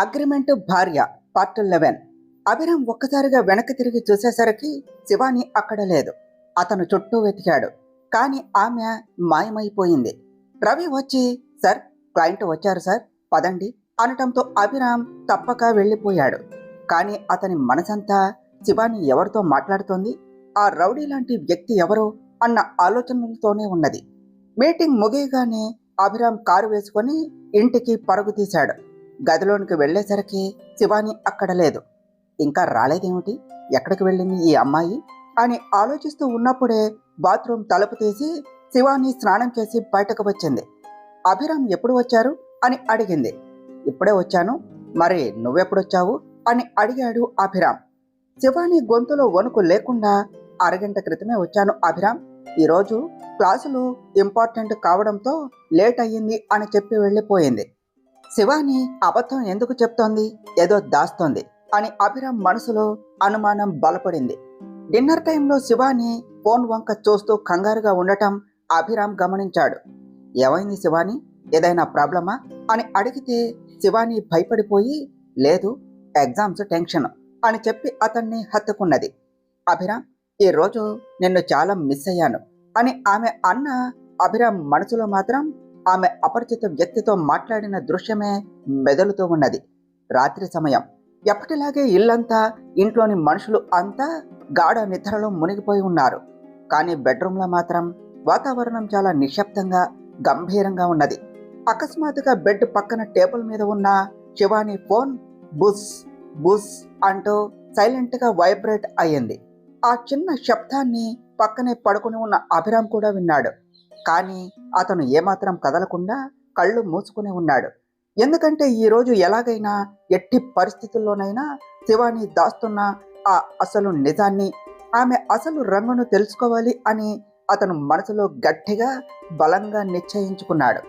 Agreement భార్య part 11. Abhiram ఒక్కసారిగా వెనక్కి తిరిగి చూసేసరికి శివాని అక్కడ లేదు. అతను చుట్టూ వెతికాడు, కానీ ఆమె మాయమైపోయింది. రవి వచ్చి, సార్, క్లయింట్ వచ్చారు సార్, పదండి అనటంతో అభిరామ్ తప్పక వెళ్ళిపోయాడు. కానీ అతని మనసంతా శివాని ఎవరితో మాట్లాడుతోంది, ఆ రౌడీ లాంటి వ్యక్తి ఎవరు అన్న ఆలోచనలతోనే ఉన్నది. మీటింగ్ ముగియగానే అభిరామ్ కారు వేసుకొని ఇంటికి పరుగు తీశాడు. గదిలోనికి వెళ్ళేసరికి శివాని అక్కడ లేదు. ఇంకా రాలేదేమిటి, ఎక్కడికి వెళ్ళింది ఈ అమ్మాయి అని ఆలోచిస్తూ ఉన్నప్పుడే బాత్రూమ్ తలుపు తీసి శివాని స్నానం చేసి బయటకు వచ్చింది. అభిరామ్ ఎప్పుడు వచ్చారు అని అడిగింది. ఇప్పుడే వచ్చాను, మరి నువ్వెప్పుడొచ్చావు అని అడిగాడు అభిరామ్. శివాని గొంతులో వణుకు లేకుండా, అరగంట క్రితమే వచ్చాను అభిరామ్, ఈరోజు క్లాసులు ఇంపార్టెంట్ కావడంతో లేట్ అయ్యింది అని చెప్పి వెళ్ళిపోయింది. శివాని అబద్ధం ఎందుకు చెప్తోంది, ఏదో దాస్తోంది అని అభిరామ్ మనసులో అనుమానం బలపడింది. డిన్నర్ టైంలో శివాని ఫోన్ వంక చూస్తూ కంగారుగా ఉండటం అభిరామ్ గమనించాడు. ఏమైంది శివాని, ఏదైనా ప్రాబ్లమా అని అడిగితే శివాని భయపడిపోయి, లేదు, ఎగ్జామ్స్ టెన్షన్ అని చెప్పి అతన్ని హత్తుకున్నది. అభిరామ్, ఈరోజు నిన్ను చాలా మిస్ అయ్యాను అని ఆమె అన్న అభిరామ్ మనసులో మాత్రం ఆమె అపరిచిత వ్యక్తితో మాట్లాడిన దృశ్యమే మెదలుతూ ఉన్నది. రాత్రి సమయం. ఎప్పటిలాగే ఇల్లంతా, ఇంట్లోని మనుషులు అంతా గాఢ నిద్రలో మునిగిపోయి ఉన్నారు. కానీ బెడ్రూమ్లో మాత్రం వాతావరణం చాలా నిశ్శబ్దంగా, గంభీరంగా ఉన్నది. అకస్మాత్తుగా బెడ్ పక్కన టేబుల్ మీద ఉన్న శివాని ఫోన్ బుస్ బుస్ అంటూ సైలెంట్గా వైబ్రేట్ అయ్యింది. ఆ చిన్న శబ్దాన్ని పక్కనే పడుకుని ఉన్న అభిరామ్ కూడా విన్నాడు. కానీ అతను ఏమాత్రం కదలకుండా కళ్ళు మూసుకుని ఉన్నాడు. ఎందుకంటే ఈరోజు ఎలాగైనా, ఎట్టి పరిస్థితుల్లోనైనా శివాని దాస్తున్న ఆ అసలు నిజాన్ని, ఆమె అసలు రంగును తెలుసుకోవాలి అని అతను మనసులో గట్టిగా, బలంగా నిశ్చయించుకున్నాడు.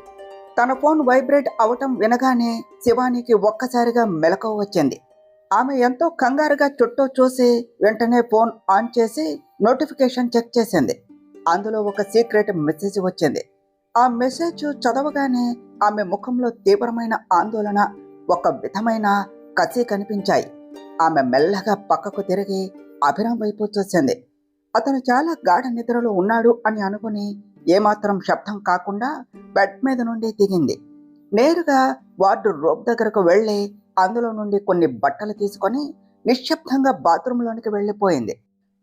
తన ఫోన్ వైబ్రేట్ అవటం వినగానే శివానికి ఒక్కసారిగా మెలకువ వచ్చింది. ఆమె ఎంతో కంగారుగా చుట్టూ చూసి వెంటనే ఫోన్ ఆన్ చేసి నోటిఫికేషన్ చెక్ చేసింది. అందులో ఒక సీక్రెట్ మెసేజ్ వచ్చింది. ఆ మెసేజ్ చదవగానే ఆమె ముఖంలో తీవ్రమైన ఆందోళన, ఒక విధమైన కసి కనిపించాయి. ఆమె మెల్లగా పక్కకు తిరిగి అభిరామ్ వైపు చూసింది. అతను చాలా గాఢ నిద్రలో ఉన్నాడు అని అనుకుని ఏమాత్రం శబ్దం కాకుండా బెడ్ మీద నుండి దిగింది. నేరుగా వార్డు రోబ్ దగ్గరకు వెళ్ళి అందులో నుండి కొన్ని బట్టలు తీసుకొని నిశ్శబ్దంగా బాత్రూంలోనికి వెళ్ళిపోయింది.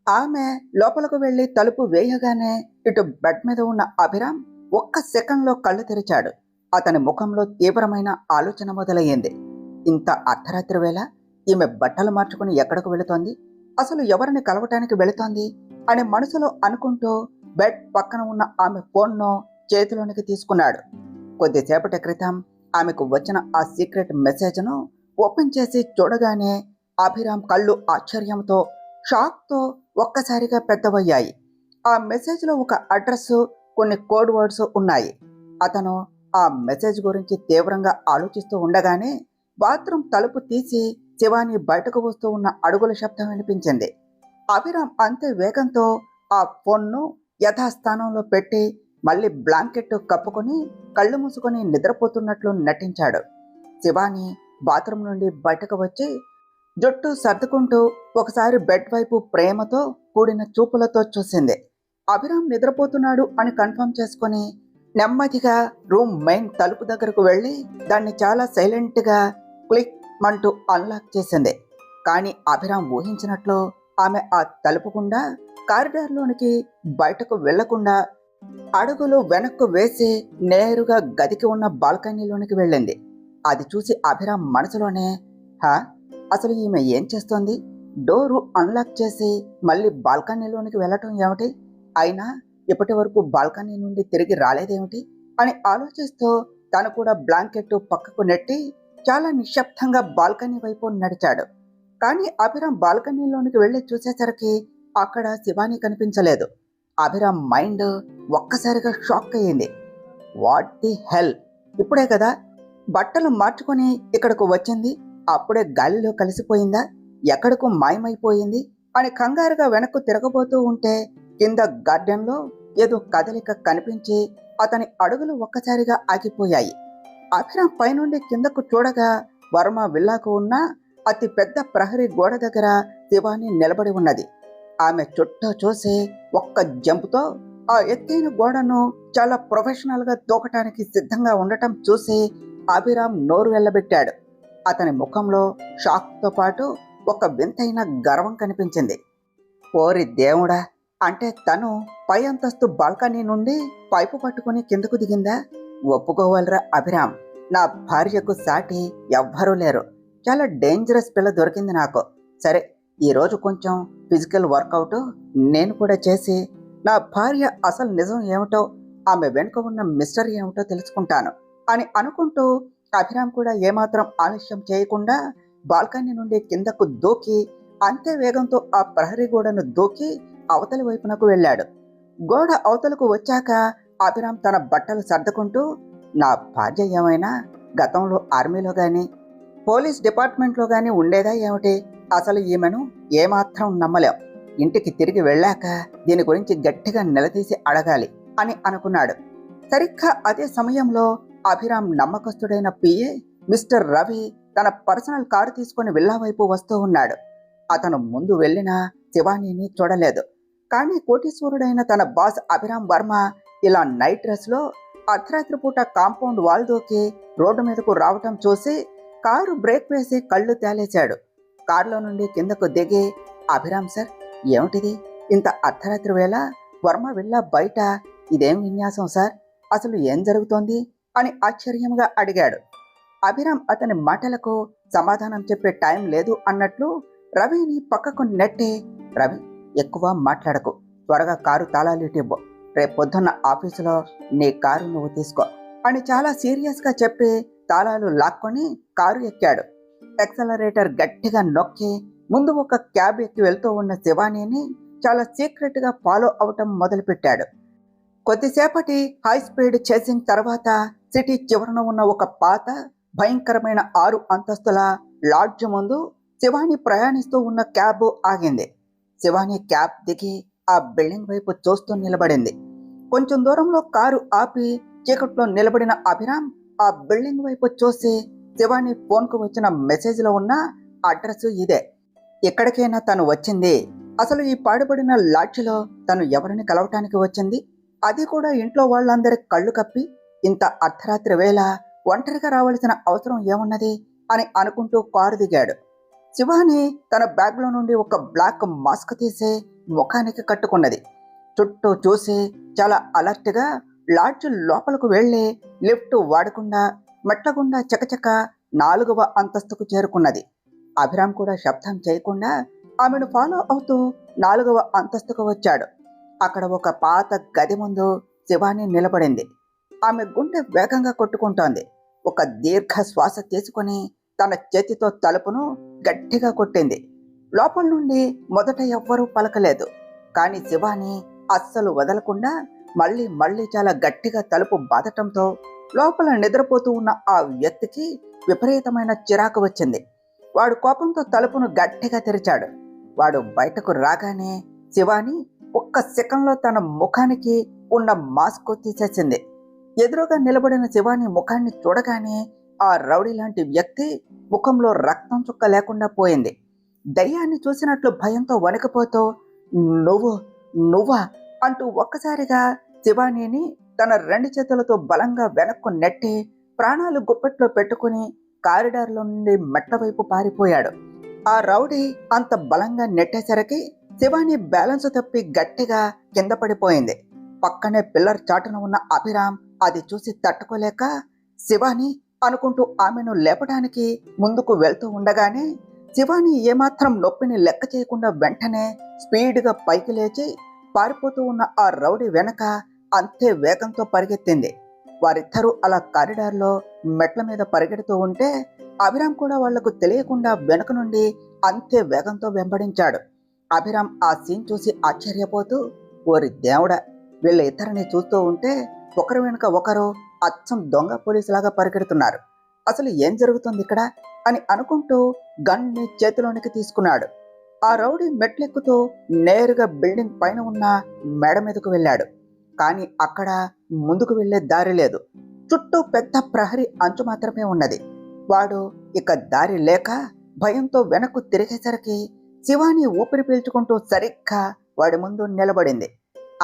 ఆమె లోపలకు వెళ్ళి తలుపు వేయగానే ఇటు బెడ్ మీద ఉన్న అభిరామ్ ఒక్క సెకండ్లో కళ్ళు తెరిచాడు. అతని ముఖంలో తీవ్రమైన ఆలోచన మొదలయ్యింది. ఇంత అర్ధరాత్రి వేళ ఈమె బట్టలు మార్చుకుని ఎక్కడికి వెళుతోంది, అసలు ఎవరిని కలవటానికి వెళుతోంది అని మనసులో అనుకుంటూ బెడ్ పక్కన ఉన్న ఆమె ఫోన్ను చేతిలోనికి తీసుకున్నాడు. కొద్దిసేపటి క్రితం ఆమెకు వచ్చిన ఆ సీక్రెట్ మెసేజ్ను ఓపెన్ చేసి చూడగానే అభిరామ్ కళ్ళు ఆశ్చర్యంతో, షాక్తో ఒక్కసారిగా పెద్దవయ్యాయి. ఆ మెసేజ్లో ఒక అడ్రస్, కొన్ని కోడ్ వర్డ్స్ ఉన్నాయి. అతను ఆ మెసేజ్ గురించి తీవ్రంగా ఆలోచిస్తూ ఉండగానే బాత్రూమ్ తలుపు తీసి శివాని బయటకు వస్తూ ఉన్న అడుగుల శబ్దం వినిపించింది. అభిరామ్ అంతే వేగంతో ఆ ఫోన్ను యథాస్థానంలో పెట్టి మళ్ళీ బ్లాంకెట్ కప్పుకొని కళ్ళు మూసుకొని నిద్రపోతున్నట్లు నటించాడు. శివాని బాత్రూమ్ నుండి బయటకు వచ్చి జుట్టు సర్దుకుంటూ ఒకసారి బెడ్ వైపు ప్రేమతో కూడిన చూపులతో చూసింది. అభిరామ్ నిద్రపోతున్నాడు అని కన్ఫర్మ్ చేసుకొని నెమ్మదిగా రూమ్ మెయిన్ తలుపు దగ్గరకు వెళ్ళి దాన్ని చాలా సైలెంట్గా క్లిక్ మంటూ అన్లాక్ చేసింది. కానీ అభిరామ్ ఊహించినట్లు ఆమె ఆ తలుపు గుండా కారిడార్లోనికి బయటకు వెళ్లకుండా అడుగులు వెనక్కు వేసి నేరుగా గదికి ఉన్న బాల్కనీలోనికి వెళ్ళింది. అది చూసి అభిరామ్ మనసులోనే, అసలు ఈమె ఏం చేస్తోంది, డోరు అన్లాక్ చేసి మళ్ళీ బాల్కనీలోనికి వెళ్ళటం ఏమిటి, అయినా ఇప్పటి వరకు బాల్కనీ నుండి తిరిగి రాలేదేమిటి అని ఆలోచిస్తూ తను కూడా బ్లాంకెట్ పక్కకు నెట్టి చాలా నిశ్శబ్దంగా బాల్కనీ వైపు నడిచాడు. కానీ అభిరామ్ బాల్కనీలోనికి వెళ్ళి చూసేసరికి అక్కడ శివాని కనిపించలేదు. అభిరామ్ మైండ్ ఒక్కసారిగా షాక్ అయ్యింది. వాట్ ది హెల్, ఇప్పుడే కదా బట్టలు మార్చుకొని ఇక్కడకు వచ్చింది, అప్పుడే గాలిలో కలిసిపోయిందా, ఎక్కడకు మాయమైపోయింది అని కంగారుగా వెనక్కు తిరగబోతూ ఉంటే కింద గార్డెన్లో ఏదో కదలిక కనిపించి అతని అడుగులు ఒక్కసారిగా ఆగిపోయాయి. అభిరామ్ పైనుండి కిందకు చూడగా వర్మ విల్లాకు ఉన్న అతి పెద్ద ప్రహరీ గోడ దగ్గర శివాని నిలబడి ఉన్నది. ఆమె చుట్టూ చూసి ఒక్క జంపుతో ఆ ఎత్తైన గోడను చాలా ప్రొఫెషనల్గా దూకటానికి సిద్ధంగా ఉండటం చూసి అభిరామ్ నోరు వెళ్ళబెట్టాడు. అతని ముఖంలో షాక్తో పాటు ఒక వింతైన గర్వం కనిపించింది. ఓరి దేవుడా, అంటే తను పై అంతస్తు బాల్కనీ నుండి పైపు పట్టుకుని కిందకు దిగిందా? ఒప్పుకోవాలరా అభిరామ్, నా భార్యకు సాటి ఎవ్వరూ లేరు. చాలా డేంజరస్ పిల్ల దొరికింది నాకు. సరే, ఈరోజు కొంచెం ఫిజికల్ వర్కౌట్ నేను కూడా చేసి నా భార్య అసలు నిజం ఏమిటో, ఆమె వెనుక ఉన్న మిస్టరీ ఏమిటో తెలుసుకుంటాను అని అనుకుంటూ అభిరామ్ కూడా ఏమాత్రం ఆలస్యం చేయకుండా బాల్కనీ నుండి కిందకు దూకి అంతే వేగంతో ఆ ప్రహరీ గోడను దూకి అవతలి వైపునకు వెళ్ళాడు. గోడ అవతలకు వచ్చాక అభిరామ్ తన బట్టలు సర్దుకుంటూ, నా భార్య ఏమైనా గతంలో ఆర్మీలో గాని పోలీస్ డిపార్ట్మెంట్లో గాని ఉండేదా ఏమిటి? అసలు ఈమెను ఏమాత్రం నమ్మలేం. ఇంటికి తిరిగి వెళ్ళాక దీని గురించి గట్టిగా నిలదీసి అడగాలి అని అనుకున్నాడు. సరిగ్గా అదే సమయంలో అభిరామ్ నమ్మకస్తుడైన పిఏ మిస్టర్ రవి తన పర్సనల్ కారు తీసుకుని విల్లా వైపు వస్తూ ఉన్నాడు. అతను ముందు వెళ్ళిన శివానీని చూడలేదు. కానీ కోటీశ్వరుడైన తన బాస్ అభిరామ్ వర్మ ఇలా నైట్ డ్రెస్లో అర్ధరాత్రి పూట కాంపౌండ్ వాల్ దూకి రోడ్డు మీదకు రావటం చూసి కారు బ్రేక్ వేసి కళ్ళు తేలేశాడు. కారులో నుండి కిందకు దిగి, అభిరామ్ సార్, ఏమిటిది ఇంత అర్ధరాత్రి వేళ వర్మ విల్లా బయట? ఇదేం విన్యాసం సార్, అసలు ఏం జరుగుతోంది అని ఆశ్చర్యంగా అడిగాడు. అభిరామ్ అతని మాటలకు సమాధానం చెప్పే టైం లేదు అన్నట్లు రవిని పక్కకు నెట్టి, రవి, ఎక్కువ మాట్లాడకు, త్వరగా కారు తాళాలు ఇవ్వు, రేపు పొద్దున్న ఆఫీసులో నీ కారు నువ్వు తీసుకో అని చాలా సీరియస్గా చెప్పి తాళాలు లాక్కొని కారు ఎక్కాడు. ఎక్సలరేటర్ గట్టిగా నొక్కి ముందు ఒక క్యాబ్ ఎక్కి వెళ్తూ ఉన్న శివానీని చాలా సీక్రెట్గా ఫాలో అవటం మొదలుపెట్టాడు. కొద్దిసేపటి హై స్పీడ్ చేసింగ్ తర్వాత సిటీ చివరన ఉన్న ఒక పాత భయంకరమైన 6 అంతస్తుల లాడ్జ్ ముందు శివాని ప్రయాణిస్తూ ఉన్న క్యాబ్ ఆగింది. శివాని క్యాబ్ దిగి ఆ బిల్డింగ్ వైపు చూస్తూ నిలబడింది. కొంచెం దూరంలో కారు ఆపి చీకట్లో నిలబడిన అభిరామ్ ఆ బిల్డింగ్ వైపు చూసి, శివాని ఫోన్కు వచ్చిన మెసేజ్లో ఉన్న అడ్రస్ ఇదే, ఎక్కడికైనా తను వచ్చింది, అసలు ఈ పాడుపడిన లాడ్జిలో తను ఎవరిని కలవటానికి వచ్చింది, అది కూడా ఇంట్లో వాళ్ళందరి కళ్ళు కప్పి ఇంత అర్ధరాత్రి వేళ ఒంటరిగా రావాల్సిన అవసరం ఏమున్నది అని అనుకుంటూ కారు దిగాడు. శివాని తన బ్యాగ్లో నుండి ఒక బ్లాక్ మాస్క్ తీసి ముఖానికి కట్టుకున్నది. చుట్టూ చూసి చాలా అలర్ట్గా లాడ్జ్ లోపలకు వెళ్ళి లిఫ్ట్ వాడకుండా మెట్లగుండా చకచక 4వ అంతస్తుకు చేరుకున్నది. అభిరామ్ కూడా శబ్దం చేయకుండా ఆమెను ఫాలో అవుతూ 4వ అంతస్తుకు వచ్చాడు. అక్కడ ఒక పాత గది ముందు శివాని నిలబడింది. ఆమె గుండె వేగంగా కొట్టుకుంటోంది. ఒక దీర్ఘ శ్వాస తీసుకుని తన చేతితో తలుపును గట్టిగా కొట్టింది. లోపల నుండి మొదట ఎవ్వరూ పలకలేదు. కానీ శివాని అస్సలు వదలకుండా మళ్ళీ మళ్ళీ చాలా గట్టిగా తలుపు బాదటంతో లోపల నిద్రపోతూ ఉన్న ఆ వ్యక్తికి విపరీతమైన చిరాకు వచ్చింది. వాడు కోపంతో తలుపును గట్టిగా తెరిచాడు. వాడు బయటకు రాగానే శివాని ఒక్క సెకండ్లో తన ముఖానికి ఉన్న మాస్క్ తీసేసింది. ఎదురుగా నిలబడిన శివాని ముఖాన్ని చూడగానే ఆ రౌడీ లాంటి వ్యక్తి ముఖంలో రక్తం చుక్క లేకుండా పోయింది. దయ్యాన్ని చూసినట్లు భయంతో వణికిపోతూ, నువ్వా అంటూ ఒక్కసారిగా శివానీని తన 2 చేతులతో బలంగా వెనక్కు నెట్టి ప్రాణాలు గుప్పెట్లో పెట్టుకుని కారిడార్లో నుండి మెట్ల వైపు పారిపోయాడు. ఆ రౌడీ అంత బలంగా నెట్టేసరికి శివాని బ్యాలెన్స్ తప్పి గట్టిగా కింద పడిపోయింది. పక్కనే పిల్లర్ చాటున ఉన్న అభిరామ్ అది చూసి తట్టుకోలేక శివాని అనుకుంటూ ఆమెను లేపడానికి ముందుకు వెళ్తూ ఉండగానే శివాని ఏమాత్రం నొప్పిని లెక్క చేయకుండా వెంటనే స్పీడ్గా పైకి లేచి పారిపోతూ ఉన్న ఆ రౌడీ వెనక అంతే వేగంతో పరిగెత్తింది. వారిద్దరూ అలా కారిడార్లో మెట్ల మీద పరిగెడుతూ ఉంటే అభిరామ్ కూడా వాళ్లకు తెలియకుండా వెనుక నుండి అంతే వేగంతో వెంబడించాడు. అభిరామ్ ఆ సీన్ చూసి ఆశ్చర్యపోతూ, ఓరి దేవుడా, వీళ్ళ ఇద్దరిని చూస్తూ ఉంటే ఒకరు వెనుక ఒకరు అచ్చం దొంగ పోలీసులాగా పరిగెడుతున్నారు, అసలు ఏం జరుగుతుంది ఇక్కడ అని అనుకుంటూ గన్ని చేతిలోనికి తీసుకున్నాడు. ఆ రౌడీ మెట్లెక్కుతూ నేరుగా బిల్డింగ్ పైన ఉన్న మేడ మీదకు వెళ్ళాడు. కానీ అక్కడ ముందుకు వెళ్లే దారి లేదు. చుట్టూ పెద్ద ప్రహరీ అంచు మాత్రమే ఉన్నది. వాడు ఇక దారి లేక భయంతో వెనక్కు తిరిగేసరికి శివాని ఊపిరి పీల్చుకుంటూ సరిగ్గా వాడి ముందు నిలబడింది.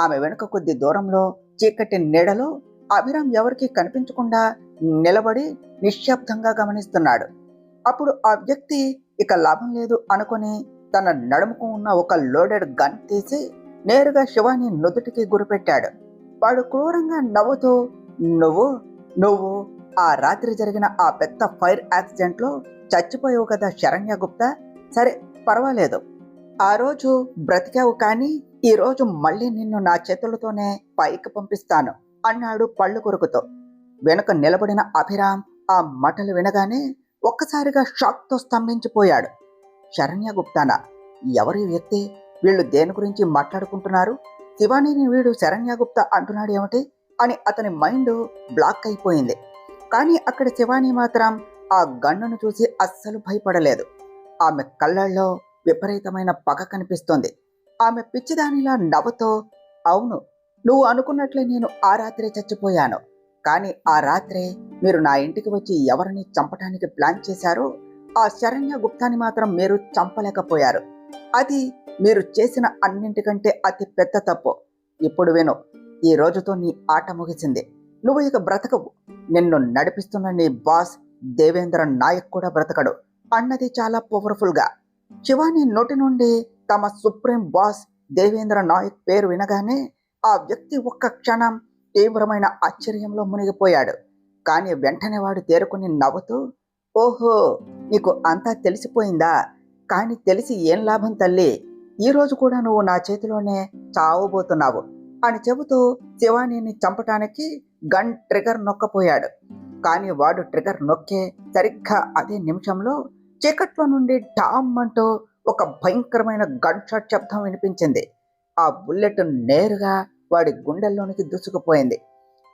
ఆమె వెనుక కొద్ది దూరంలో చీకటి నీడలో అభిరామ్ ఎవరికీ కనిపించకుండా నిలబడి నిశ్శబ్దంగా గమనిస్తున్నాడు. అప్పుడు ఆ వ్యక్తి ఇక లాభం లేదు అనుకుని తన నడుముకు ఉన్న ఒక లోడెడ్ గన్ తీసి నేరుగా శివాని నుదుటికి గురిపెట్టాడు. వాడు క్రూరంగా నవ్వుతూ, నువ్వు నువ్వు ఆ రాత్రి జరిగిన ఆ పెద్ద ఫైర్ యాక్సిడెంట్లో చచ్చిపోయావు కదా శరణ్య గుప్తా. సరే పర్వాలేదు, ఆ రోజు బ్రతికావు, కానీ ఈ రోజు మళ్ళీ నిన్ను నా చేతులతోనే పైకి పంపిస్తాను అన్నాడు పళ్ళు కొరుకుతో. వెనుక నిలబడిన అభిరామ్ ఆ మాటలు వినగానే ఒక్కసారిగా షాక్తో స్తంభించిపోయాడు. శరణ్య గుప్తానా? ఎవరి వ్యక్తి? వీళ్ళు దేని గురించి మాట్లాడుకుంటున్నారు? శివానీని వీడు శరణ్య గుప్తా అంటున్నాడు ఏమిటి అని అతని మైండ్ బ్లాక్ అయిపోయింది. కానీ అక్కడ శివాని మాత్రం ఆ గన్నును చూసి అస్సలు భయపడలేదు. ఆమె కళ్ళల్లో విపరీతమైన పగ కనిపిస్తోంది. ఆమె పిచ్చిదానిలా నవ్వుతో, అవును, నువ్వు అనుకున్నట్లే నేను ఆ రాత్రే చచ్చిపోయాను. కానీ ఆ రాత్రే మీరు నా ఇంటికి వచ్చి ఎవరిని చంపడానికి ప్లాన్ చేశారో ఆ శరణ్య గుప్తాని మాత్రం మీరు చంపలేకపోయారు. అది మీరు చేసిన అన్నింటికంటే అతి పెద్ద తప్పు. ఇప్పుడు విను, ఈ రోజుతో నీ ఆట ముగిసింది. నువ్వు ఇక బ్రతకవు. నిన్ను నడిపిస్తున్న నీ బాస్ దేవేంద్ర నాయక్ కూడా బ్రతకడు అన్నది చాలా పవర్ఫుల్గా. శివాని నోటి నుండి తమ సుప్రీం బాస్ దేవేంద్ర నాయక్ పేరు వినగానే ఆ వ్యక్తి ఒక్క క్షణం తీవ్రమైన ఆశ్చర్యంలో మునిగిపోయాడు. కానీ వెంటనే వాడు తేరుకుని నవ్వుతూ, ఓహో, నీకు అంతా తెలిసిపోయిందా? కానీ తెలిసి ఏం లాభం తల్లి, ఈరోజు కూడా నువ్వు నా చేతిలోనే చావబోతున్నావు అని చెబుతూ శివానీని చంపటానికి గన్ ట్రిగర్ నొక్కపోయాడు. కానీ వాడు ట్రిగర్ నొక్కే సరిగ్గా అదే నిమిషంలో చీకట్లో నుండి డామ్ అంటూ ఒక భయంకరమైన గన్ షాట్ శబ్దం వినిపించింది. ఆ బుల్లెట్ నేరుగా వాడి గుండెల్లోనికి దూసుకుపోయింది.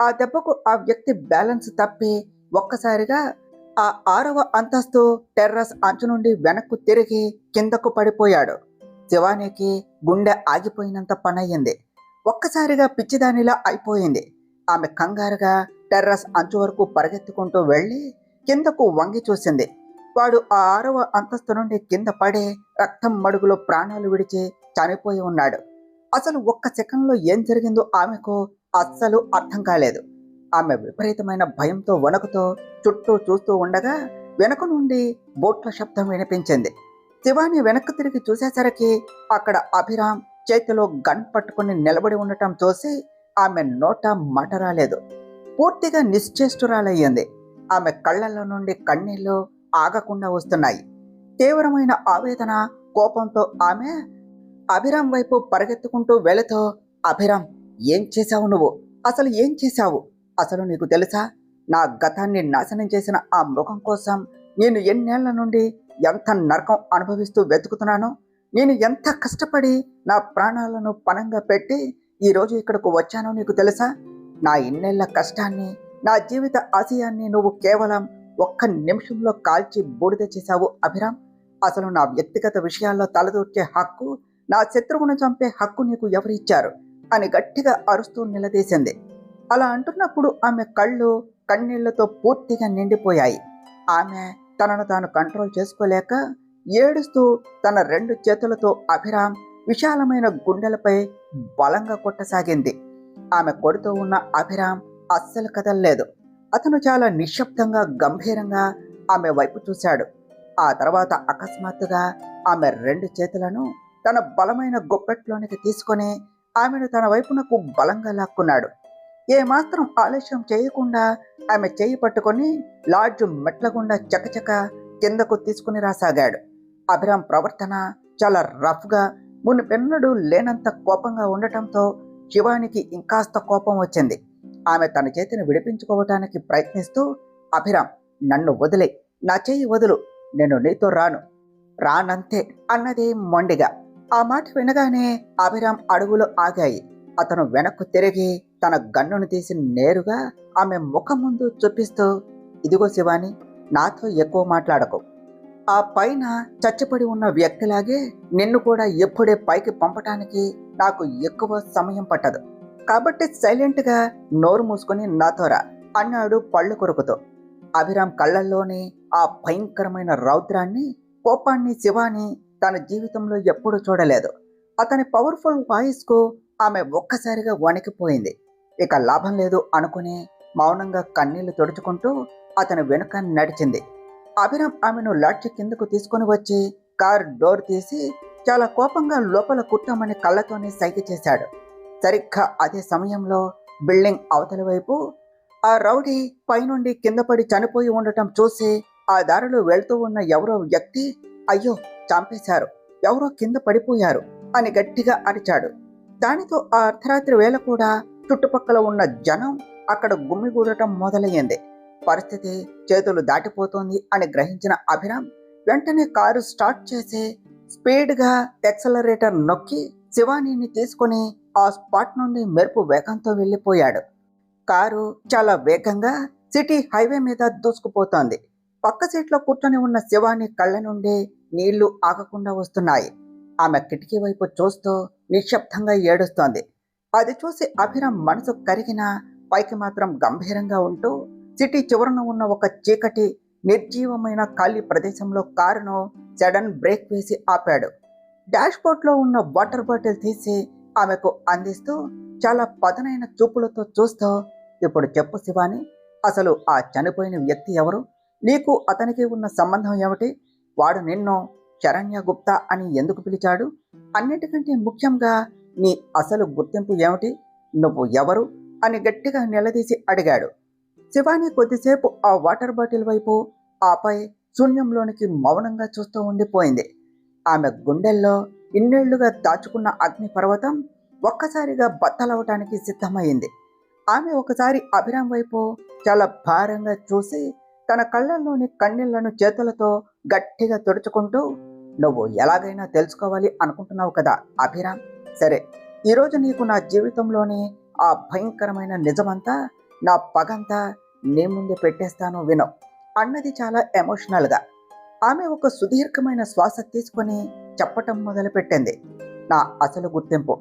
ఆ దెబ్బకు ఆ వ్యక్తి బ్యాలెన్స్ తప్పి ఒక్కసారిగా ఆ 6వ అంతస్తు టెర్రస్ అంచు నుండి వెనక్కు తిరిగి కిందకు పడిపోయాడు. శివానీకి గుండె ఆగిపోయినంత పనయ్యింది. ఒక్కసారిగా పిచ్చిదానిలా అయిపోయింది. ఆమె కంగారుగా టెర్రస్ అంచు వరకు పరిగెత్తుకుంటూ వెళ్ళి కిందకు వంగి చూసింది. వాడు ఆ 6వ అంతస్తు నుండి కింద పడే రక్తం మడుగులో ప్రాణాలు విడిచి చనిపోయి ఉన్నాడు. అసలు ఒక్క సెకండ్లో ఏం జరిగిందో ఆమెకు అస్సలు అర్థం కాలేదు. ఆమె విపరీతమైన భయంతో వణుకుతో చుట్టూ చూస్తూ ఉండగా వెనక నుండి బోట్ల శబ్దం వినిపించింది. శివాని వెనక్కు తిరిగి చూసేసరికి అక్కడ అభిరామ్ చేతిలో గన్ పట్టుకుని నిలబడి ఉండటం చూసి ఆమె నోట మాట రాలేదు. పూర్తిగా నిశ్చేష్టురాలయ్యింది. ఆమె కళ్ళల్లో నుండి కన్నీళ్లు ఆగకుండా వస్తున్నాయి. తీవ్రమైన ఆవేదన, కోపంతో ఆమె అభిరామ్ వైపు పరిగెత్తుకుంటూ వెళుతూ, అభిరామ్, ఏం చేశావు నువ్వు? అసలు ఏం చేశావు? అసలు నీకు తెలుసా? నా గతాన్ని నాశనం చేసిన ఆ మృగం కోసం నేను ఎన్నేళ్ల నుండి ఎంత నరకం అనుభవిస్తూ వెతుకుతున్నానో, నేను ఎంత కష్టపడి నా ప్రాణాలను పణంగా పెట్టి ఈరోజు ఇక్కడకు వచ్చానో నీకు తెలుసా? నా ఇన్నేళ్ల కష్టాన్ని, నా జీవిత ఆశయాన్ని నువ్వు కేవలం ఒక్క నిమిషంలో కాల్చి బూడిద చేశావు అభిరామ్. అసలు నా వ్యక్తిగత విషయాల్లో తలదూర్చే హక్కు, నా శత్రువును చంపే హక్కు నీకు ఎవరిచ్చారు అని గట్టిగా అరుస్తూ నిలదీసింది. అలా అంటున్నప్పుడు ఆమె కళ్ళు కన్నీళ్లతో పూర్తిగా నిండిపోయాయి. ఆమె తనను తాను కంట్రోల్ చేసుకోలేక ఏడుస్తూ తన 2 చేతులతో అభిరామ్ విశాలమైన గుండెలపై బలంగా కొట్టసాగింది. ఆమె కొడుతూ ఉన్న అభిరామ్ అస్సలు కదల్లేదు. అతను చాలా నిశ్శబ్దంగా, గంభీరంగా ఆమె వైపు చూశాడు. ఆ తర్వాత అకస్మాత్తుగా ఆమె 2 చేతులను తన బలమైన గుప్పెట్లోనికి తీసుకొని ఆమెను తన వైపునకు బలంగా లాక్కున్నాడు. ఏమాత్రం ఆలస్యం చేయకుండా ఆమె చేయి పట్టుకొని లాడ్జ్ మెట్ల గుండా చకచక కిందకు తీసుకుని రాసాగాడు. అభిరామ్ ప్రవర్తన చాలా రఫ్గా, మునుపెన్నడూ లేనంత కోపంగా ఉండటంతో శివానికి ఇంకాస్త కోపం వచ్చింది. ఆమె తన చేతిని విడిపించుకోవటానికి ప్రయత్నిస్తూ, అభిరామ్, నన్ను వదిలే, నా చేయి వదులు, నేను నీతో రానంతే అన్నది మొండిగా. ఆ మాట వినగానే అభిరామ్ అడుగులు ఆగాయి. అతను వెనక్కు తిరిగి తన గన్నును తీసి నేరుగా ఆమె ముఖం ముందు చూపిస్తూ, ఇదిగో శివాని, నాతో ఎక్కువ మాట్లాడకు. ఆ పైన చచ్చిపడి ఉన్న వ్యక్తిలాగే నిన్ను కూడా ఎప్పుడే పైకి పంపటానికి నాకు ఎక్కువ సమయం పట్టదు. కాబట్టి సైలెంట్గా నోరు మూసుకొని నాతో రా అన్నాడు పళ్ళు కొరుకుతో. అభిరామ్ కళ్ళల్లోని ఆ భయంకరమైన రౌద్రాన్ని, కోపాన్ని శివాని తన జీవితంలో ఎప్పుడూ చూడలేదు. అతని పవర్ఫుల్ వాయిస్కు ఆమె ఒక్కసారిగా వణికిపోయింది. ఇక లాభం లేదు అనుకుని మౌనంగా కన్నీళ్లు తుడుచుకుంటూ అతని వెనుక నడిచింది. అభిరామ్ ఆమెను లాడ్జి కిందకు తీసుకుని వచ్చి కార్ డోర్ తీసి చాలా కోపంగా లోపల కుట్టామని కళ్ళతోనే సైగ చేశాడు. సరిగ్గా అదే సమయంలో బిల్డింగ్ అవతలి వైపు ఆ రౌడీ పైనుండి కింద పడి చనిపోయి ఉండటం చూసి ఆ దారిలో వెళ్తూ ఉన్న ఎవరో వ్యక్తి, అయ్యో చంపేశారు, ఎవరో కింద పడిపోయారు అని గట్టిగా అరిచాడు. దానితో ఆ అర్ధరాత్రి వేళ కూడా చుట్టుపక్కల ఉన్న జనం అక్కడ గుమిగూడటం మొదలయ్యింది. పరిస్థితి చేతులు దాటిపోతోంది అని గ్రహించిన అభిరామ్ వెంటనే కారు స్టార్ట్ చేసి స్పీడ్గా ఎక్సలరేటర్ నొక్కి శివానీని తీసుకుని ఆ స్పాట్ నుండి మెరుపు వేగంతో వెళ్ళిపోయాడు. కారు చాలా వేగంగా సిటీ హైవే మీద దూసుకుపోతోంది. పక్క సీట్లో కూర్చొని ఉన్న శివాని కళ్ళ నుండి నీళ్లు ఆగకుండా వస్తున్నాయి. ఆమె కిటికీ వైపు చూస్తూ నిశ్శబ్దంగా ఏడుస్తోంది. అది చూసి అభిరామ్ మనసు కరిగినా పైకి మాత్రం గంభీరంగా ఉంటూ సిటీ చివరన ఉన్న ఒక చీకటి నిర్జీవమైన ఖాళీ ప్రదేశంలో కారును సడన్ బ్రేక్ వేసి ఆపాడు. డాష్ బోర్డ్లో ఉన్న వాటర్ బాటిల్ తీసి ఆమెకు అందిస్తూ చాలా పదునైన చూపులతో చూస్తూ, ఇప్పుడు చెప్పు శివాని, అసలు ఆ చనిపోయిన వ్యక్తి ఎవరు? నీకు అతనికి ఉన్న సంబంధం ఏమిటి? వాడు నిన్ను శరణ్య గుప్తా అని ఎందుకు పిలిచాడు? అన్నిటికంటే ముఖ్యంగా నీ అసలు గుర్తింపు ఏమిటి? నువ్వు ఎవరు అని గట్టిగా నిలదీసి అడిగాడు. శివాని కొద్దిసేపు ఆ వాటర్ బాటిల్ వైపు, ఆపై శూన్యంలోనికి మౌనంగా చూస్తూ ఉండిపోయింది. ఆమె గుండెల్లో ఇన్నేళ్లుగా దాచుకున్న అగ్ని పర్వతం ఒక్కసారిగా బద్దలవటానికి సిద్ధమైంది. ఆమె ఒకసారి అభిరామ్ వైపు చాలా భారంగా చూసి తన కళ్ళల్లోని కన్నీళ్లను చేతులతో గట్టిగా తుడుచుకుంటూ, నువ్వు ఎలాగైనా తెలుసుకోవాలి అనుకుంటున్నావు కదా అభిరామ్, సరే ఈరోజు నీకు నా జీవితంలోని ఆ భయంకరమైన నిజమంతా, నా పగంతా నీ ముందే పెట్టేస్తాను విను అన్నది చాలా ఎమోషనల్గా. ఆమె ఒక సుదీర్ఘమైన శ్వాస తీసుకొని చెప్పటం మొదలుపెట్టింది. నా అసలు గుర్తింపు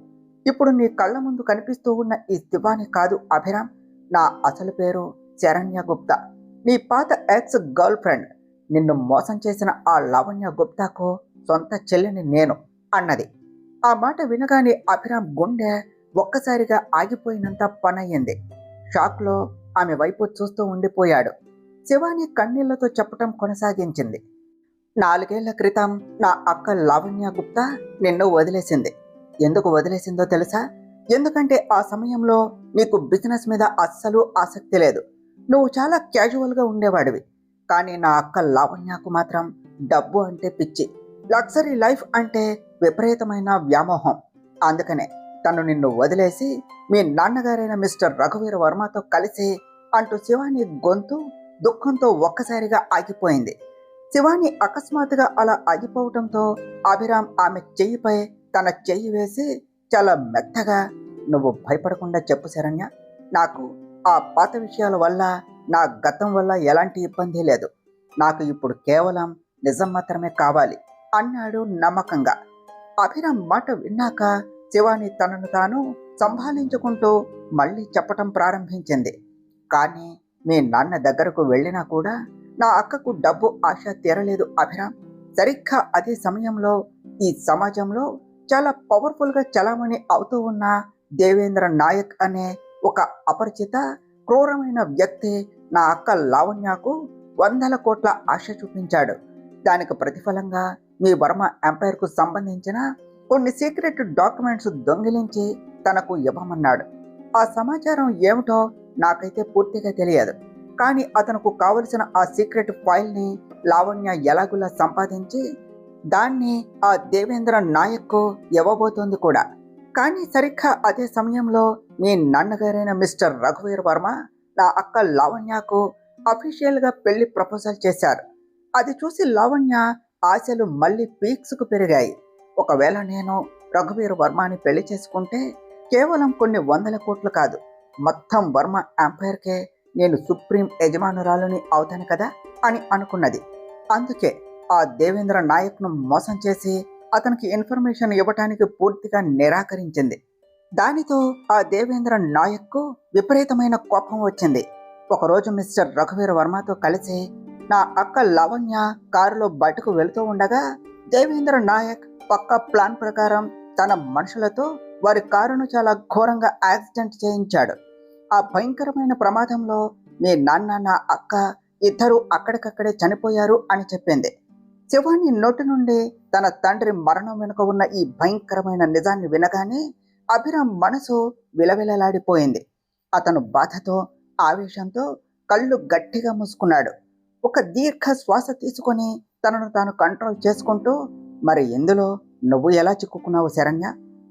ఇప్పుడు నీ కళ్ళ ముందు కనిపిస్తూ ఉన్న ఈ శివాని కాదు అభిరామ్. నా అసలు పేరు శరణ్య గుప్తా. నీ పాత ఎక్స్ గర్ల్ ఫ్రెండ్, నిన్ను మోసం చేసిన ఆ లావణ్య గుప్తాకు సొంత చెల్లిని నేను అన్నది. ఆ మాట వినగానే అభిరామ్ గుండె ఒక్కసారిగా ఆగిపోయినంత పనయ్యింది. షాక్లో ఆమె వైపు చూస్తూ ఉండిపోయాడు. శివాని కన్నీళ్లతో చెప్పటం కొనసాగించింది. 4 ఏళ్ల క్రితం నా అక్క లావణ్య గుప్తా నిన్ను వదిలేసింది. ఎందుకు వదిలేసిందో తెలుసా? ఎందుకంటే ఆ సమయంలో నీకు బిజినెస్ మీద అస్సలు ఆసక్తి లేదు. నువ్వు చాలా క్యాజువల్గా ఉండేవాడివి. కానీ నా అక్క లావణ్యకు మాత్రం డబ్బు అంటే పిచ్చి, లగ్జరీ లైఫ్ అంటే విపరీతమైన వ్యామోహం. అందుకనే తను నిన్ను వదిలేసి మీ నాన్నగారైన మిస్టర్ రఘువీర వర్మతో కలిసి అంటూ శివాని గొంతు దుఃఖంతో ఒక్కసారిగా ఆగిపోయింది. శివాని అకస్మాత్తుగా అలా ఆగిపోవటంతో అభిరామ్ ఆమె చెయ్యిపై తన చెయ్యి వేసి చాలా మెత్తగా, నువ్వు భయపడకుండా చెప్పు శరణ్య, నాకు ఆ పాత విషయాల వల్ల, నా గతం వల్ల ఎలాంటి ఇబ్బంది లేదు. నాకు ఇప్పుడు కేవలం నిజం మాత్రమే కావాలి అన్నాడు నమ్మకంగా. అభిరామ్ మాట విన్నాక శివాని తనను తాను సంభాళించుకుంటూ మళ్ళీ చెప్పటం ప్రారంభించింది. కానీ మీ నాన్న దగ్గరకు వెళ్ళినా కూడా నా అక్కకు డబ్బు ఆశ తీరలేదు అభిరామ్. సరిగ్గా అదే సమయంలో ఈ సమాజంలో చాలా పవర్ఫుల్గా చలామణి అవుతూ ఉన్న దేవేంద్ర నాయక్ అనే ఒక అపరిచిత క్రూరమైన వ్యక్తి నా అక్క లావణ్యకు 100 కోట్ల ఆశ చూపించాడు. దానికి ప్రతిఫలంగా మీ వర్మ ఎంపైర్కు సంబంధించిన కొన్ని సీక్రెట్ డాక్యుమెంట్స్ దొంగిలించి తనకు ఇవ్వమన్నాడు. ఆ సమాచారం ఏమిటో నాకైతే పూర్తిగా తెలియదు. కానీ అతనుకు కావలసిన ఆ సీక్రెట్ ఫైల్ని లావణ్య ఎలాగులా సంపాదించి దాన్ని ఆ దేవేంద్ర నాయక్కు ఇవ్వబోతోంది కూడా. కానీ సరిగ్గా అదే సమయంలో మీ నాన్నగారైన మిస్టర్ రఘువీర్ వర్మ నా అక్క లావణ్యకు అఫీషియల్గా పెళ్లి ప్రపోజల్ చేశారు. అది చూసి లావణ్య ఆశలు మళ్ళీ పీక్స్కు పెరిగాయి. ఒకవేళ నేను రఘువీర్ వర్మని పెళ్లి చేసుకుంటే కేవలం కొన్ని 100 కోట్లు కాదు, మొత్తం వర్మ ఎంపైర్కే నేను సుప్రీం యజమానురాలుని అవుతాను కదా అని అనుకున్నది. అందుకే ఆ దేవేంద్ర నాయక్ను మోసం చేసి అతనికి ఇన్ఫర్మేషన్ ఇవ్వటానికి పూర్తిగా నిరాకరించింది. దానితో ఆ దేవేంద్ర నాయక్కు విపరీతమైన కోపం వచ్చింది. ఒకరోజు మిస్టర్ రఘువీర వర్మతో కలిసి నా అక్క లావణ్య కారులో బయటకు వెళుతూ ఉండగా దేవేంద్ర నాయక్ పక్కా ప్లాన్ ప్రకారం తన మనుషులతో వారి కారును చాలా ఘోరంగా యాక్సిడెంట్ చేయించాడు. ఆ భయంకరమైన ప్రమాదంలో మీ నాన్న, నా అక్క ఇద్దరు అక్కడికక్కడే చనిపోయారు అని చెప్పింది. శివాని నోటి నుండి తన తండ్రి మరణం వెనుక ఉన్న ఈ భయంకరమైన నిజాన్ని వినగానే అభిరామ్ మనసు విలవిలలాడిపోయింది. అతను బాధతో, ఆవేశంతో కళ్ళు గట్టిగా మూసుకున్నాడు. ఒక దీర్ఘ శ్వాస తీసుకొని తనను తాను కంట్రోల్ చేసుకుంటూ, మరి ఇందులో నువ్వు ఎలా చిక్కుకున్నావు శరణ్య?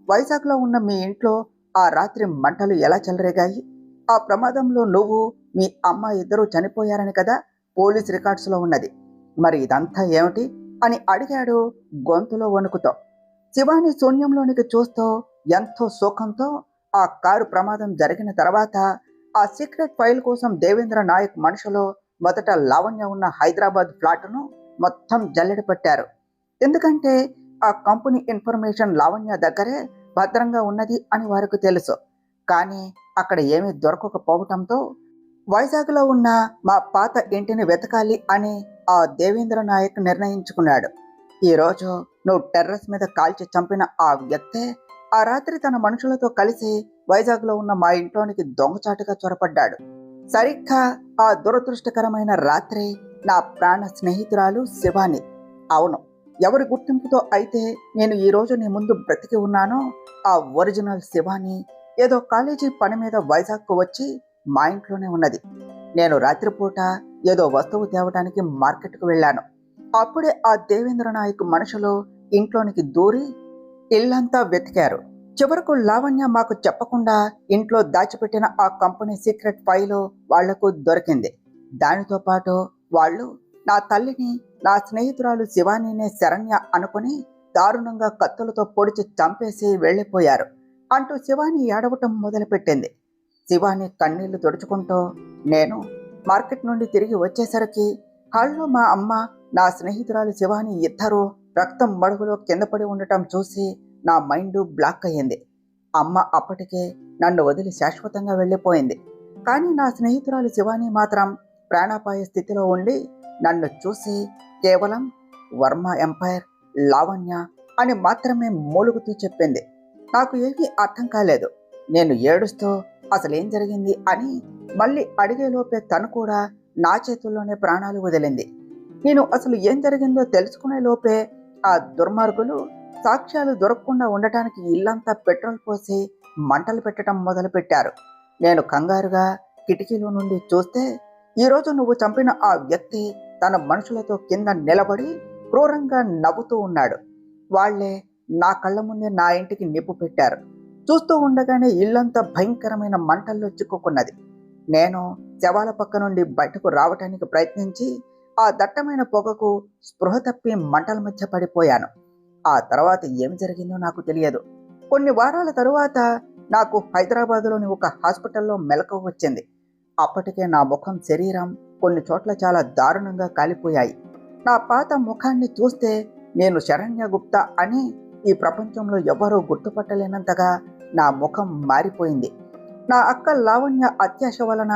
వైజాగ్లో ఉన్న మీ ఇంట్లో ఆ రాత్రి మంటలు ఎలా చెలరేగాయి? ఆ ప్రమాదంలో నువ్వు, మీ అమ్మ ఇద్దరూ చనిపోయారని కదా పోలీస్ రికార్డ్స్లో ఉన్నది. మరి ఇదంతా ఏమిటి అని అడిగాడు గొంతులో వణుకుతో. శివాని శూన్యంలోనికి చూస్తూ ఎంతో శోకంతో ఆ కారు ప్రమాదం జరిగిన తర్వాత ఆ సీక్రెట్ ఫైల్ కోసం దేవేంద్ర నాయక్ మనుషులు మొదట లావణ్య ఉన్న హైదరాబాద్ ఫ్లాట్ను మొత్తం జల్లెడ పెట్టారు. ఎందుకంటే ఆ కంపెనీ ఇన్ఫర్మేషన్ లావణ్య దగ్గరే భద్రంగా ఉన్నది అని వారికి తెలుసు. కానీ అక్కడ ఏమీ దొరకకపోవటంతో వైజాగ్లో ఉన్న మా పాత ఇంటిని వెతకాలి అని ఆ దేవేంద్ర నాయక్ నిర్ణయించుకున్నాడు. ఈరోజు నువ్వు టెర్రస్ మీద కాల్చి చంపిన ఆ వ్యక్తే ఆ రాత్రి తన మనుషులతో కలిసి వైజాగ్లో ఉన్న మా ఇంట్లోనికి దొంగచాటుగా చొరపడ్డాడు. సరిగ్గా ఆ దురదృష్టకరమైన రాత్రి నా ప్రాణ స్నేహితురాలు శివాని. అవును, ఎవరి గుర్తింపుతో అయితే నేను ఈరోజు నీ ముందు బ్రతికి ఉన్నానో ఆ ఒరిజినల్ శివాని ఏదో కాలేజీ పని మీద వైజాగ్కు వచ్చి మా ఇంట్లోనే ఉన్నది. నేను రాత్రిపూట ఏదో వస్తువు తేవడానికి మార్కెట్కు వెళ్ళాను. అప్పుడే ఆ దేవేంద్ర నాయక్ మనుషులు ఇంట్లోనికి దూరి ఇల్లంతా వెతికారు. చివరకు లావణ్య మాకు చెప్పకుండా ఇంట్లో దాచిపెట్టిన ఆ కంపెనీ సీక్రెట్ ఫైలు వాళ్లకు దొరికింది. దానితో పాటు వాళ్ళు నా తల్లిని, నా స్నేహితురాలు శివానీనే శరణ్య అనుకుని దారుణంగా కత్తులతో పొడిచి చంపేసి వెళ్ళిపోయారు అంటూ శివాని ఏడవటం మొదలుపెట్టింది. శివాని కన్నీళ్లు తుడుచుకుంటూ, నేను మార్కెట్ నుండి తిరిగి వచ్చేసరికి హాల్లో మా అమ్మ, నా స్నేహితురాలు శివాని ఇద్దరూ రక్తం మడుగులో కింద పడి ఉండటం చూసి నా మైండ్ బ్లాక్ అయ్యింది. అమ్మ అప్పటికే నన్ను వదిలి శాశ్వతంగా వెళ్ళిపోయింది. కానీ నా స్నేహితురాలు శివాని మాత్రం ప్రాణాపాయ స్థితిలో ఉండి నన్ను చూసి కేవలం వర్మ ఎంపైర్, లావణ్య అని మాత్రమే మూలుగుతూ చెప్పింది. నాకు ఏమీ అర్థం కాలేదు. నేను ఏడుస్తూ అసలేం జరిగింది అని మళ్ళీ అడిగేలోపే తను కూడా నా చేతుల్లోనే ప్రాణాలు వదిలింది. నేను అసలు ఏం జరిగిందో తెలుసుకునే లోపే ఆ దుర్మార్గులు సాక్ష్యాలు దొరకకుండా ఉండటానికి ఇల్లంతా పెట్రోల్ పోసి మంటలు పెట్టడం మొదలుపెట్టారు. నేను కంగారుగా కిటికీలో నుండి చూస్తే ఈరోజు నువ్వు చంపిన ఆ వ్యక్తి తన మనుషులతో కింద నిలబడి క్రూరంగా నవ్వుతూ ఉన్నాడు. వాళ్లే నా కళ్ళ ముందే నా ఇంటికి నిప్పు పెట్టారు. చూస్తూ ఉండగానే ఇల్లంతా భయంకరమైన మంటల్లో చిక్కుకున్నది. నేను శవాల పక్క నుండి బయటకు రావటానికి ప్రయత్నించి ఆ దట్టమైన పొగకు స్పృహ తప్పి మంటల మధ్య పడిపోయాను. ఆ తర్వాత ఏం జరిగిందో నాకు తెలియదు. కొన్ని వారాల తరువాత నాకు హైదరాబాదులోని ఒక హాస్పిటల్లో మెలకువ వచ్చింది. అప్పటికే నా ముఖం, శరీరం కొన్ని చోట్ల చాలా దారుణంగా కాలిపోయాయి. నా పాత ముఖాన్ని చూస్తే నేను శరణ్య గుప్తా అని ఈ ప్రపంచంలో ఎవరూ గుర్తుపట్టలేనంతగా నా ముఖం మారిపోయింది. నా అక్క లావణ్య అత్యాశ వలన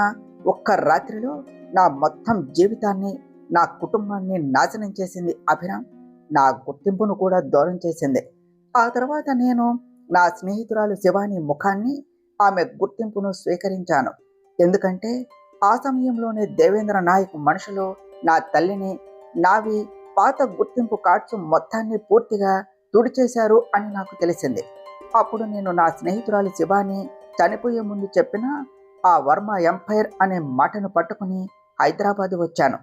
ఒక్క రాత్రిలో నా మొత్తం జీవితాన్ని, నా కుటుంబాన్ని నాశనం చేసింది అభిరామ్. నా గుర్తింపును కూడా దూరం చేసింది. ఆ తర్వాత నేను నా స్నేహితురాలు శివాని ముఖాన్ని, ఆమె గుర్తింపును స్వీకరించాను. ఎందుకంటే ఆ సమయంలోనే దేవేంద్ర నాయక్ మనుషులు నా తల్లిని, నావి పాత గుర్తింపు కార్డ్స్ మొత్తాన్ని పూర్తిగా తుడిచేశారు అని నాకు తెలిసింది. అప్పుడు నేను నా స్నేహితురాలు శివాని చనిపోయే ముందు చెప్పిన ఆ వర్మ ఎంపైర్ అనే మాటను పట్టుకుని హైదరాబాద్ వచ్చాను.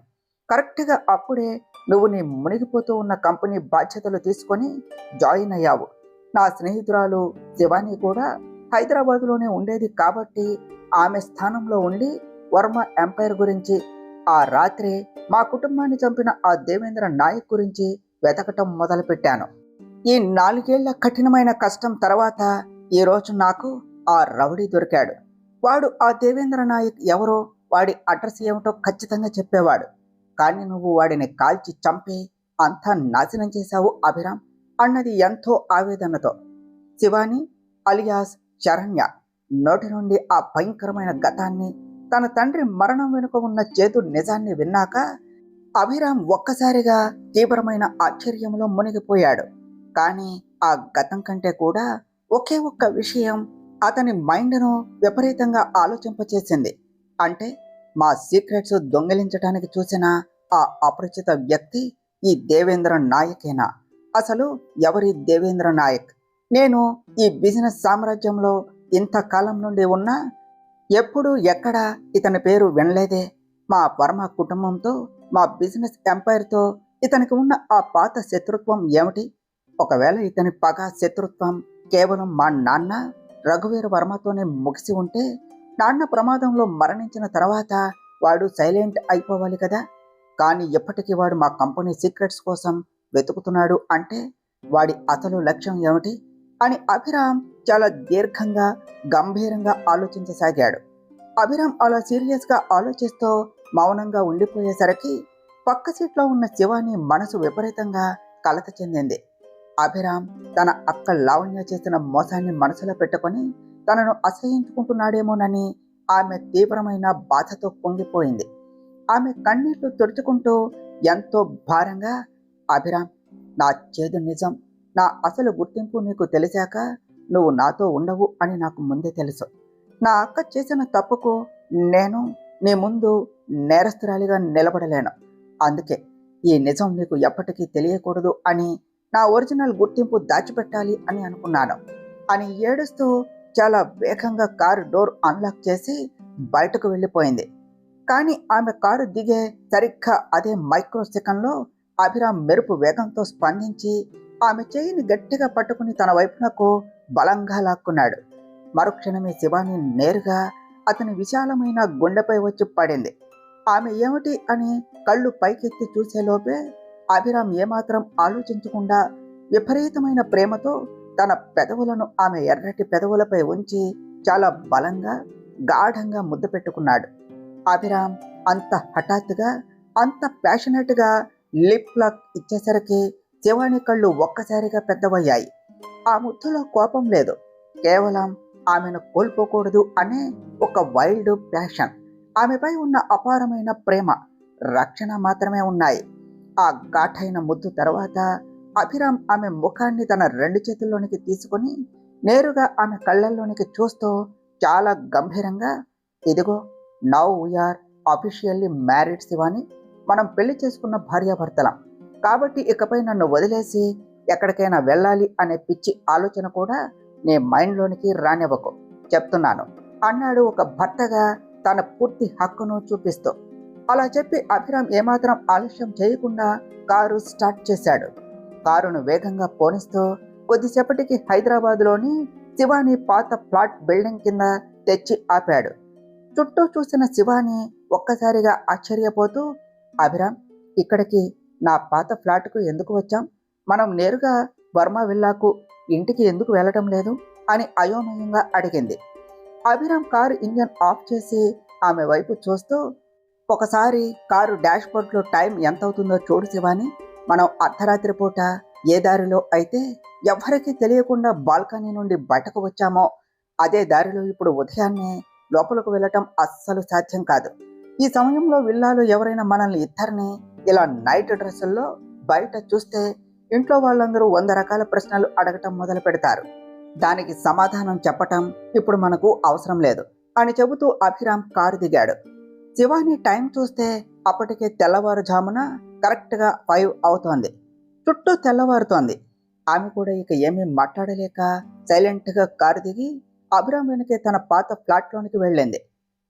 కరెక్ట్గా అప్పుడే నువ్వు నీ మునిగిపోతూ ఉన్న కంపెనీ బాధ్యతలు తీసుకొని జాయిన్ అయ్యావు. నా స్నేహితురాలు శివాని కూడా హైదరాబాద్లోనే ఉండేది కాబట్టి ఆమె స్థానంలో ఉండి వర్మ ఎంపైర్ గురించి, ఆ రాత్రి మా కుటుంబాన్ని చంపిన ఆ దేవేంద్ర నాయక్ గురించి వెతకటం మొదలుపెట్టాను. ఈ 4 ఏళ్ల కఠినమైన కష్టం తర్వాత ఈరోజు నాకు ఆ రౌడీ దొరికాడు. వాడు ఆ దేవేంద్ర నాయక్ ఎవరో, వాడి అడ్రస్ ఏమిటో ఖచ్చితంగా చెప్పేవాడు. కానీ నువ్వు వాడిని కాల్చి చంపి అంతా నాశనం చేశావు అభిరామ్ అన్నది ఎంతో ఆవేదనతో. శివాని అలియాస్ శరణ్య నోటి నుండి ఆ భయంకరమైన గతాన్ని, తన తండ్రి మరణం వెనుక ఉన్న చేదు నిజాన్ని విన్నాక అభిరామ్ ఒక్కసారిగా తీవ్రమైన ఆశ్చర్యంలో మునిగిపోయాడు. కానీ ఆ గతం కంటే కూడా ఒకే ఒక్క విషయం అతని మైండ్ను విపరీతంగా ఆలోచింపచేసింది. అంటే మా సీక్రెట్స్ దొంగిలించడానికి చూసిన ఆ అపరిచిత వ్యక్తి ఈ దేవేంద్ర నాయకేనా? అసలు ఎవరి దేవేంద్ర నాయక్? నేను ఈ బిజినెస్ సామ్రాజ్యంలో ఇంతకాలం నుండి ఉన్నా ఎప్పుడు ఎక్కడ ఇతని పేరు వినలేదే. మా వర్మ కుటుంబంతో, మా బిజినెస్ ఎంపైర్తో ఇతనికి ఉన్న ఆ పాత శత్రుత్వం ఏమిటి? ఒకవేళ ఇతని పగ శత్రుత్వం కేవలం మా నాన్న రఘువీర వర్మతోనే ముగిసి ఉంటే, నాన్న ప్రమాదంలో మరణించిన తర్వాత వాడు సైలెంట్ అయిపోవాలి కదా. కానీ ఎప్పటికీ వాడు మా కంపెనీ సీక్రెట్స్ కోసం వెతుకుతున్నాడు అంటే వాడి అసలు లక్ష్యం ఏమిటి అని అభిరామ్ చాలా దీర్ఘంగా గంభీరంగా ఆలోచించసాగాడు. అభిరామ్ అలా సీరియస్గా ఆలోచిస్తూ మౌనంగా ఉండిపోయేసరికి పక్క సీట్లో ఉన్న శివాని మనసు విపరీతంగా కలత చెందింది. అభిరామ్ తన అక్క లావణ్య చేసిన మోసాన్ని మనసులో పెట్టుకొని తనను అసహ్యించుకుంటున్నాడేమోనని ఆమె తీవ్రమైన బాధతో పొంగిపోయింది. ఆమె కన్నీళ్లు తుడుచుకుంటూ ఎంతో భారంగా, అభిరామ్, నా చేదు నిజం, నా అసలు గుర్తింపు నీకు తెలిసాక నువ్వు నాతో ఉండవు అని నాకు ముందే తెలుసు. నా అక్క చేసిన తప్పుకు నేను నీ ముందు నేరస్తురాలిగా నిలబడలేను. అందుకే ఈ నిజం నీకు ఎప్పటికీ తెలియకూడదు అని నా ఒరిజినల్ గుర్తింపు దాచిపెట్టాలి అని అనుకున్నాను అని ఏడుస్తూ చాలా వేగంగా కారు డోర్ అన్లాక్ చేసి బయటకు వెళ్ళిపోయింది. కానీ ఆమె కారు దిగే సరిగ్గా అదే మైక్రో సెకండ్లో అభిరామ్ మెరుపు వేగంతో స్పందించి ఆమె చేయిని గట్టిగా పట్టుకుని తన వైపునకు బలంగా లాక్కున్నాడు. మరుక్షణమే శివాని నేరుగా అతని విశాలమైన గుండెపై వచ్చి పడింది. ఆమె ఏమిటి అని కళ్ళు పైకెత్తి చూసేలోపే అభిరామ్ ఏమాత్రం ఆలోచించకుండా విపరీతమైన ప్రేమతో తన పెదవులను ఆమె ఎర్రటి పెదవులపై ఉంచి చాలా బలంగా గాఢంగా ముద్దు పెట్టుకున్నాడు. అభిరామ్ అంత హఠాత్తుగా అంత ప్యాషనెట్గా లిప్ లాక్ ఇచ్చేసరికి శివాని కళ్ళు ఒక్కసారిగా పెద్దవయ్యాయి. ఆ ముద్దులో కోపం లేదు, కేవలం ఆమెను కోల్పోకూడదు అనే ఒక వైల్డ్ ప్యాషన్, ఆమెపై ఉన్న అపారమైన ప్రేమ, రక్షణ మాత్రమే ఉన్నాయి. ఆ ఘాటైన ముద్దు తర్వాత అభిరామ్ ఆమె ముఖాన్ని తన 2 చేతుల్లోనికి తీసుకుని నేరుగా ఆమె కళ్ళల్లోనికి చూస్తూ చాలా గంభీరంగా, ఇదిగో, now we are officially married Shivani, మనం పెళ్లి చేసుకున్న భార్యాభర్తలం. కాబట్టి ఇకపై నన్ను వదిలేసి ఎక్కడికైనా వెళ్ళాలి అనే పిచ్చి ఆలోచన కూడా నీ మైండ్లోనికి రానివ్వకు, చెప్తున్నాను అన్నాడు ఒక భర్తగా తన పూర్తి హక్కును చూపిస్తూ. అలా చెప్పి అభిరామ్ ఏమాత్రం ఆలస్యం చేయకుండా కారు స్టార్ట్ చేశాడు. కారును వేగంగా పోనిస్తూ కొద్దిసేపటికి హైదరాబాద్లోని శివాని పాత ఫ్లాట్ బిల్డింగ్ కింద తెచ్చి ఆపాడు. చుట్టూ చూసిన శివాని ఒక్కసారిగా ఆశ్చర్యపోతూ, అభిరామ్, ఇక్కడికి నా పాత ఫ్లాట్కు ఎందుకు వచ్చాం? మనం నేరుగా వర్మ విల్లాకు ఇంటికి ఎందుకు వెళ్ళటం లేదు అని అయోమయంగా అడిగింది. అభిరామ్ కారు ఇంజన్ ఆఫ్ చేసి ఆమె వైపు చూస్తూ, ఒకసారి కారు డాష్ బోర్డ్లో టైం ఎంత అవుతుందో చూడు శివాని, మనం అర్ధరాత్రి పూట ఏ దారిలో అయితే ఎవ్వరికీ తెలియకుండా బాల్కనీ నుండి బయటకు వచ్చామో అదే దారిలో ఇప్పుడు ఉదయాన్నే లోపలకు వెళ్ళటం అస్సలు సాధ్యం కాదు. ఈ సమయంలో విల్లాలో ఎవరైనా మనల్ని ఇద్దరిని ఇలా నైట్ డ్రెస్సుల్లో బయట చూస్తే ఇంట్లో వాళ్ళందరూ 100 రకాల ప్రశ్నలు అడగటం మొదలు పెడతారు. దానికి సమాధానం చెప్పటం ఇప్పుడు మనకు అవసరం లేదు అని చెబుతూ అభిరామ్ కారు దిగాడు. శివాని టైం చూస్తే అప్పటికే తెల్లవారుజామున కరెక్ట్గా 5 అవుతోంది. చుట్టూ తెల్లవారుతోంది. ఆమె కూడా ఇక ఏమీ మాట్లాడలేక సైలెంట్గా కారు దిగి అభిరామ్ వెనకే తన పాత ఫ్లాట్లోనికి వెళ్ళింది.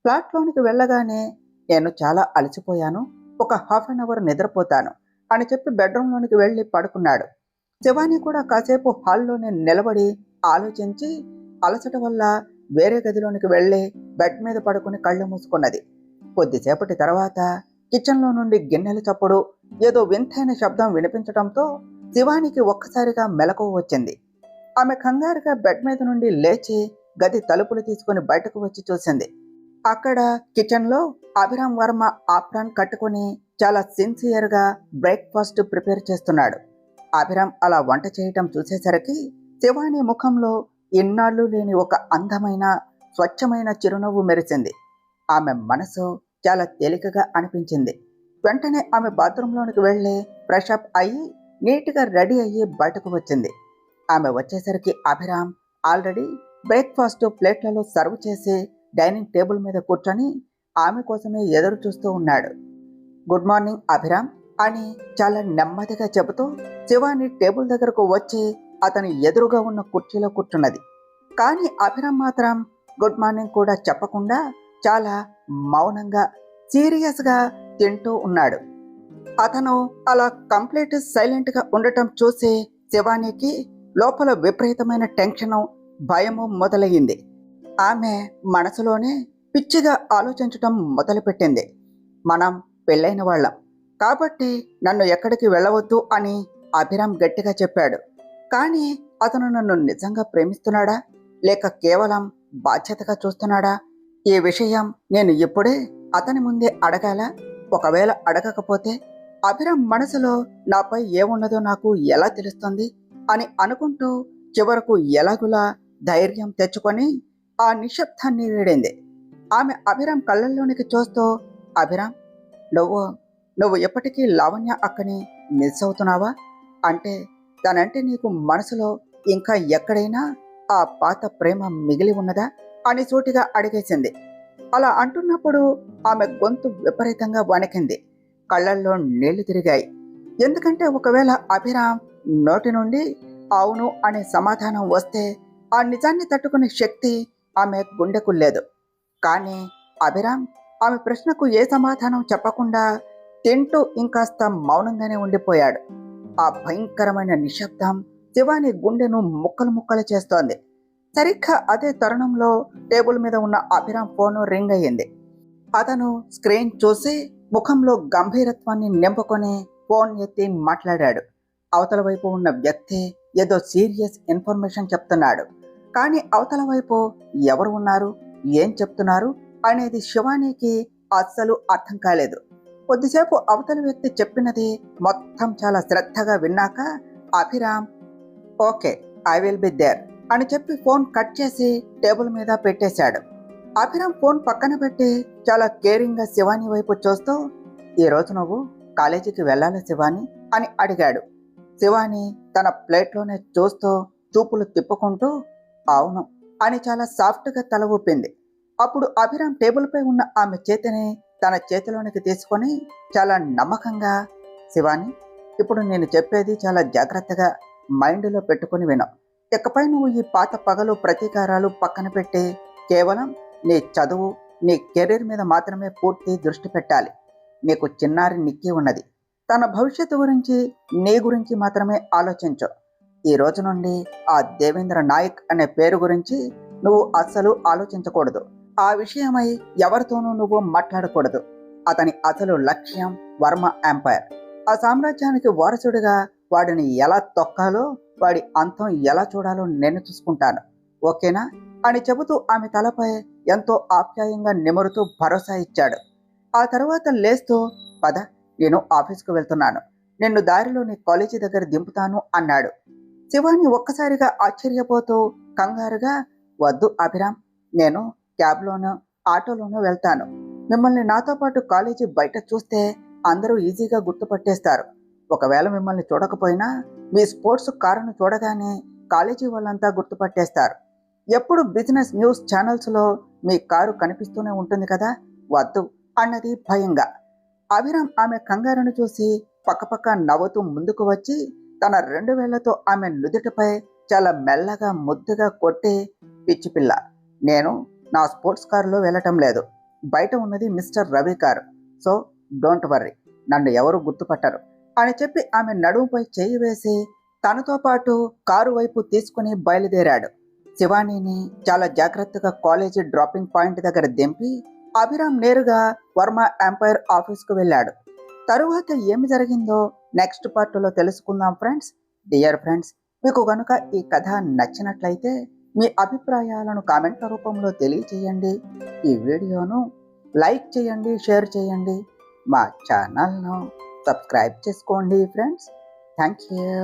ఫ్లాట్లోనికి వెళ్ళగానే, నేను చాలా అలసిపోయాను, ఒక హాఫ్ అన్ అవర్ నిద్రపోతాను అని చెప్పి బెడ్రూమ్లోనికి వెళ్ళి పడుకున్నాడు. శివాని కూడా కాసేపు హాల్లోనే నిలబడి ఆలోచించి అలసట వల్ల వేరే గదిలోనికి వెళ్ళి బెడ్ మీద పడుకుని కళ్ళు మూసుకున్నది. కొద్దిసేపటి తర్వాత కిచెన్లో నుండి గిన్నెల చప్పుడు, ఏదో వింతైన శబ్దం వినిపించడంతో శివానికి ఒక్కసారిగా మెలకువ వచ్చింది. ఆమె కంగారుగా బెడ్ మీద నుండి లేచి గది తలుపులు తీసుకుని బయటకు వచ్చి చూసింది. అక్కడ కిచెన్లో అభిరామ్ వర్మ ఆప్రాన్ కట్టుకుని చాలా సిన్సియర్గా బ్రేక్ఫాస్ట్ ప్రిపేర్ చేస్తున్నాడు. అభిరామ్ అలా వంట చేయటం చూసేసరికి శివాని ముఖంలో ఇన్నాళ్ళు లేని ఒక అందమైన స్వచ్ఛమైన చిరునవ్వు మెరిసింది. ఆమె మనసు చాలా తేలికగా అనిపించింది. వెంటనే ఆమె బాత్రూంలోనికి వెళ్ళి ఫ్రెష్ అప్ అయ్యి నీట్గా రెడీ అయ్యి బయటకు వచ్చింది. ఆమె వచ్చేసరికి అభిరామ్ ఆల్రెడీ బ్రేక్ఫాస్ట్ ప్లేట్లలో సర్వ్ చేసి డైనింగ్ టేబుల్ మీద కూర్చొని ఆమె కోసమే ఎదురు చూస్తూ ఉన్నాడు. గుడ్ మార్నింగ్ అభిరామ్ అని చాలా నెమ్మదిగా చెబుతూ శివాని టేబుల్ దగ్గరకు వచ్చి అతని ఎదురుగా ఉన్న కుర్చీలో కూర్చున్నది. కానీ అభిరామ్ మాత్రం గుడ్ మార్నింగ్ కూడా చెప్పకుండా చాలా మౌనంగా సీరియస్గా తింటూ ఉన్నాడు. అతను అలా కంప్లీట్ సైలెంట్గా ఉండటం చూసి శివానికి లోపల విపరీతమైన టెన్షను, భయము మొదలయ్యింది. ఆమె మనసులోనే పిచ్చిగా ఆలోచించటం మొదలుపెట్టింది. మనం పెళ్ళైన వాళ్ళం కాబట్టి నన్ను ఎక్కడికి వెళ్ళవద్దు అని అభిరామ్ గట్టిగా చెప్పాడు. కానీ అతను నన్ను నిజంగా ప్రేమిస్తున్నాడా లేక కేవలం బాధ్యతగా చూస్తున్నాడా? ఈ విషయం నేను ఇప్పుడే అతని ముందే అడగాల? ఒకవేళ అడగకపోతే అభిరామ్ మనసులో నాపై ఏమున్నదో నాకు ఎలా తెలుస్తుంది అని అనుకుంటూ చివరకు ఎలాగులా ధైర్యం తెచ్చుకొని ఆ నిశ్శబ్దాన్ని వీడింది. ఆమె అభిరామ్ కళ్ళల్లోనికి చూస్తూ, అభిరామ్, నువ్వు ఎప్పటికీ లావణ్య అక్కని మిస్ అవుతున్నావా? అంటే తనంటే నీకు మనసులో ఇంకా ఎక్కడైనా ఆ పాత ప్రేమ మిగిలి ఉన్నదా అని సూటిగా అడిగేసింది. అలా అంటున్నప్పుడు ఆమె గొంతు విపరీతంగా వణికింది. కళ్ళల్లో నీళ్లు తిరిగాయి. ఎందుకంటే ఒకవేళ అభిరామ్ నోటి నుండి అవును అనే సమాధానం వస్తే ఆ నిజాన్ని తట్టుకునే శక్తి ఆమె గుండెకు లేదు. కానీ అభిరామ్ ఆమె ప్రశ్నకు ఏ సమాధానం చెప్పకుండా తింటూ ఇంకాస్త మౌనంగానే ఉండిపోయాడు. ఆ భయంకరమైన నిశ్శబ్దం శివాని గుండెను ముక్కలు ముక్కలు చేస్తోంది. సరిగ్గా అదే తరుణంలో టేబుల్ మీద ఉన్న అభిరామ్ ఫోను రింగ్ అయ్యింది. అతను స్క్రీన్ చూసి ముఖంలో గంభీరత్వాన్ని నింపుకొని ఫోన్ ఎత్తి మాట్లాడాడు. అవతల వైపు ఉన్న వ్యక్తి ఏదో సీరియస్ ఇన్ఫర్మేషన్ చెప్తున్నాడు. కానీ అవతల వైపు ఎవరు ఉన్నారు, ఏం చెప్తున్నారు అనేది శివానికి అస్సలు అర్థం కాలేదు. కొద్దిసేపు అవతల వ్యక్తి చెప్పినది మొత్తం చాలా శ్రద్ధగా విన్నాక Abhiram okay, I will be there అని చెప్పి ఫోన్ కట్ చేసి టేబుల్ మీద పెట్టేశాడు. అభిరామ్ ఫోన్ పక్కన పెట్టి చాలా కేరింగ్గా శివాని వైపు చూస్తూ, ఈరోజు నువ్వు కాలేజీకి వెళ్ళాలి శివాని అని అడిగాడు. శివాని తన ప్లేట్లోనే చూస్తూ చూపులు తిప్పుకుంటూ అవును అని చాలా సాఫ్ట్గా తల ఊపింది. అప్పుడు అభిరామ్ టేబుల్పై ఉన్న ఆమె చేతిని తన చేతిలోనికి తీసుకొని చాలా నమ్మకంగా, శివాని, ఇప్పుడు నేను చెప్పేది చాలా జాగ్రత్తగా మైండ్లో పెట్టుకుని విను. ఇకపై నువ్వు ఈ పాత పగలు ప్రతీకారాలు పక్కన పెట్టి కేవలం నీ చదువు, నీ కెరీర్ మీద మాత్రమే పూర్తి దృష్టి పెట్టాలి. నీకు చిన్నారి నిక్కి ఉన్నది. తన భవిష్యత్తు గురించి, నీ గురించి మాత్రమే ఆలోచించు. ఈ రోజు నుండి ఆ దేవేంద్ర నాయక్ అనే పేరు గురించి నువ్వు అస్సలు ఆలోచించకూడదు. ఆ విషయమై ఎవరితోనూ నువ్వు మాట్లాడకూడదు. అతని అసలు లక్ష్యం వర్మ ఎంపైర్. ఆ సామ్రాజ్యానికి వారసుడిగా వాడిని ఎలా తొక్కాలో, వాడి అంతం ఎలా చూడాలో నేను చూసుకుంటాను, ఓకేనా అని చెబుతూ ఆమె తలపై ఎంతో ఆప్యాయంగా నిమురుతూ భరోసా ఇచ్చాడు. ఆ తర్వాత లేస్తూ, పద, నేను ఆఫీస్కు వెళ్తున్నాను, నిన్ను దారిలో నీ కాలేజీ దగ్గర దింపుతాను అన్నాడు. శివాని ఒక్కసారిగా ఆశ్చర్యపోతూ కంగారుగా, వద్దు అభిరామ్, నేను క్యాబ్లోనూ ఆటోలోనూ వెళ్తాను. మిమ్మల్ని నాతో పాటు కాలేజీ బయట చూస్తే అందరూ ఈజీగా గుర్తుపట్టేస్తారు. ఒకవేళ మిమ్మల్ని చూడకపోయినా మీ స్పోర్ట్స్ కారును చూడగానే కాలేజీ వాళ్ళంతా గుర్తుపట్టేస్తారు. ఎప్పుడు బిజినెస్ న్యూస్ ఛానల్స్లో మీ కారు కనిపిస్తూనే ఉంటుంది కదా, వద్దు అన్నది భయంగా. అభిరామ్ ఆమె కంగారును చూసి పక్కపక్క నవ్వుతూ ముందుకు వచ్చి తన 2 వేళ్లతో ఆమె నుదుటిపై చాలా మెల్లగా ముద్దుగా కొట్టి, పిచ్చిపిల్ల, నేను నా స్పోర్ట్స్ కారులో వెళ్ళటం లేదు. బయట ఉన్నది mister Ravi car. So don't worry, నన్ను ఎవరు గుర్తుపట్టరు అని చెప్పి ఆమె నడుముపై చేయి వేసి తనతో పాటు కారు వైపు తీసుకుని బయలుదేరాడు. శివానీని చాలా జాగ్రత్తగా కాలేజీ డ్రాపింగ్ పాయింట్ దగ్గర దింపి అభిరామ్ నేరుగా వర్మ ఎంపైర్ ఆఫీస్కు వెళ్ళాడు. తరువాత ఏమి జరిగిందో నెక్స్ట్ పార్ట్లో తెలుసుకుందాం ఫ్రెండ్స్. డియర్ ఫ్రెండ్స్, మీకు కనుక ఈ కథ నచ్చినట్లయితే మీ అభిప్రాయాలను కామెంట్ల రూపంలో తెలియచేయండి. ఈ వీడియోను లైక్ చేయండి, షేర్ చేయండి. మా ఛానల్ను సబ్స్క్రైబ్ చేసుకోండి ఫ్రెండ్స్. Thank you.